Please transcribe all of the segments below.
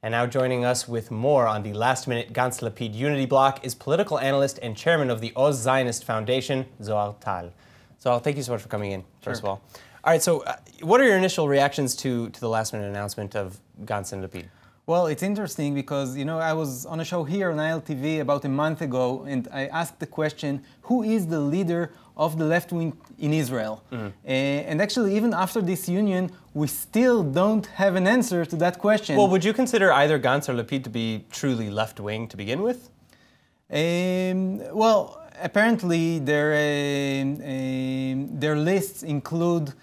And now joining us with more on the last-minute Gantz-Lapid unity bloc is political analyst and chairman of the OZZ Zionist Foundation, Zohar Tal. Zohar, thank you so much for coming in, first of all. All right, so what are your initial reactions to the last-minute announcement of Gantz and Lapid? Well, it's interesting because, you know, I was on a show here on ILTV about a month ago, and I asked the question, who is the leader of the left wing in Israel? And actually, even after this union, we still don't have an answer to that question. Well, would you consider either Gantz or Lapid to be truly left wing to begin with? Well, apparently their lists include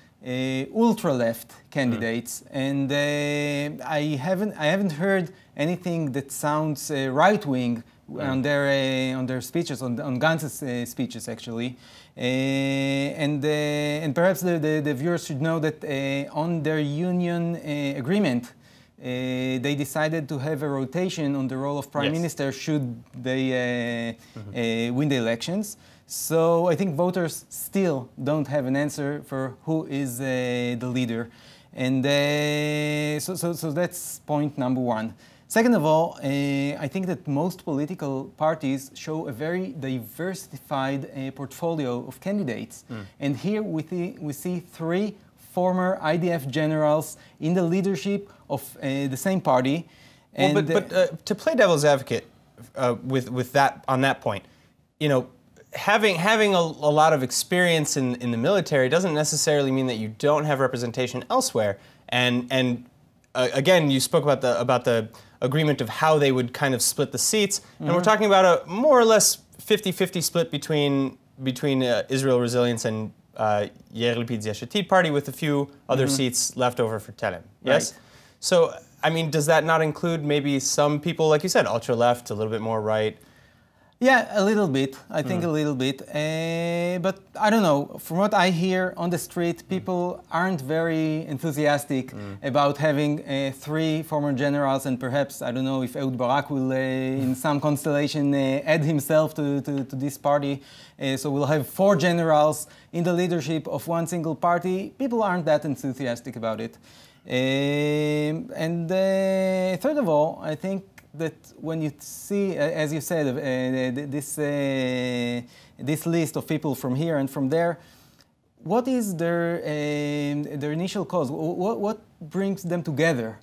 ultra-left candidates, and I haven't heard anything that sounds right-wing on their speeches, on Gantz's speeches actually, and perhaps the viewers should know that on their union agreement they decided to have a rotation on the role of prime minister should they win the elections. So I think voters still don't have an answer for who is the leader. And so that's point number one. Second of all, I think that most political parties show a very diversified portfolio of candidates. And here we see three former IDF generals in the leadership of the same party. And well, but to play devil's advocate with that on that point, you know, having a lot of experience in the military doesn't necessarily mean that you don't have representation elsewhere. And again, you spoke about the agreement of how they would kind of split the seats, and we're talking about a more or less 50-50 split between Israel Resilience and Yair Lapid's Yesh Atid party, with a few other seats left over for Telem. Yes. Right. So I mean, does that not include maybe some people, like you said, ultra left, a little bit more right? Yeah, a little bit. I think a little bit. But I don't know. From what I hear on the street, people aren't very enthusiastic about having three former generals, and perhaps, I don't know if Ehud Barak will, in some constellation, add himself to this party. So we'll have four generals in the leadership of one single party. People aren't that enthusiastic about it. And third of all, I think that when you see, as you said, this list of people from here and from there, what is their initial cause? What brings them together?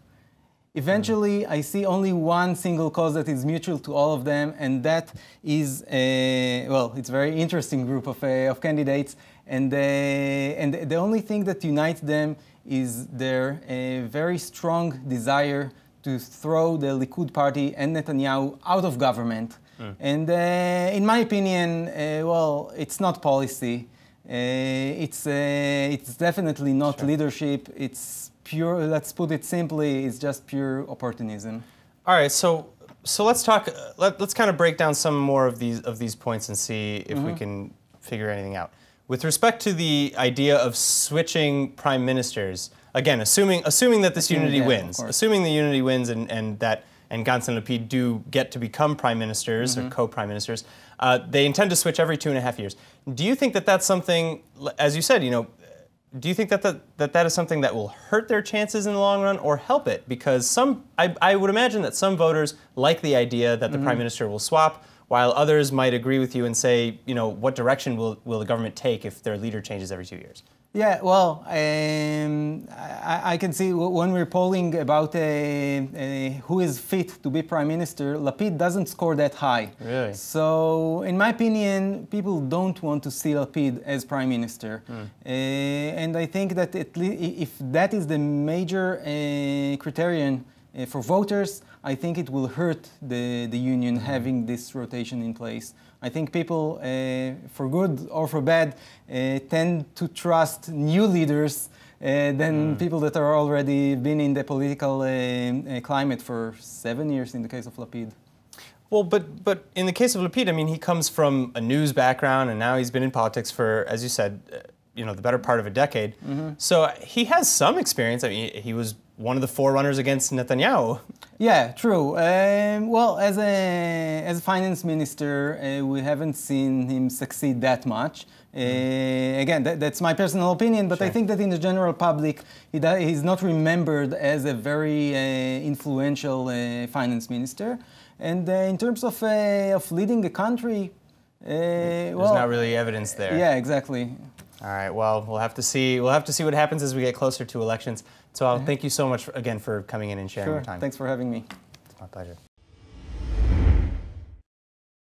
Eventually, I see only one single cause that is mutual to all of them, and that is, well, it's a very interesting group of candidates, and the only thing that unites them is their very strong desire to throw the Likud party and Netanyahu out of government. And in my opinion, well, it's not policy. It's definitely not leadership. It's pure, let's put it simply, it's just pure opportunism. All right, so let's talk, let's kind of break down some more of these points and see if we can figure anything out. With respect to the idea of switching prime ministers, again, assuming that this unity wins, assuming the unity wins and Gantz and Lapid do get to become prime ministers or co-prime ministers, they intend to switch every 2.5 years. Do you think that that's something, as you said, you know, do you think that that is something that will hurt their chances in the long run or help it? Because I would imagine that some voters like the idea that the prime minister will swap, while others might agree with you and say, you know, what direction will the government take if their leader changes every 2 years? Yeah, well, I can see when we're polling about who is fit to be prime minister, Lapid doesn't score that high. Really? So, in my opinion, people don't want to see Lapid as prime minister. And I think that if that is the major criterion for voters, I think it will hurt the union having this rotation in place. I think people, for good or for bad, tend to trust new leaders than people that are already been in the political climate for 7 years in the case of Lapid. Well, but in the case of Lapid, I mean, he comes from a news background, and now he's been in politics for, as you said, you know, the better part of a decade. So he has some experience. I mean, he was one of the forerunners against Netanyahu. Yeah, true. Well, as a finance minister, we haven't seen him succeed that much. Again, that's my personal opinion, but I think that in the general public, he's not remembered as a very influential finance minister. And in terms of leading a country, there's well, not really evidence there. Yeah, exactly. All right. Well, we'll have to see. We'll have to see what happens as we get closer to elections. So, thank you so much again for coming in and sharing your time. Thanks for having me. It's my pleasure.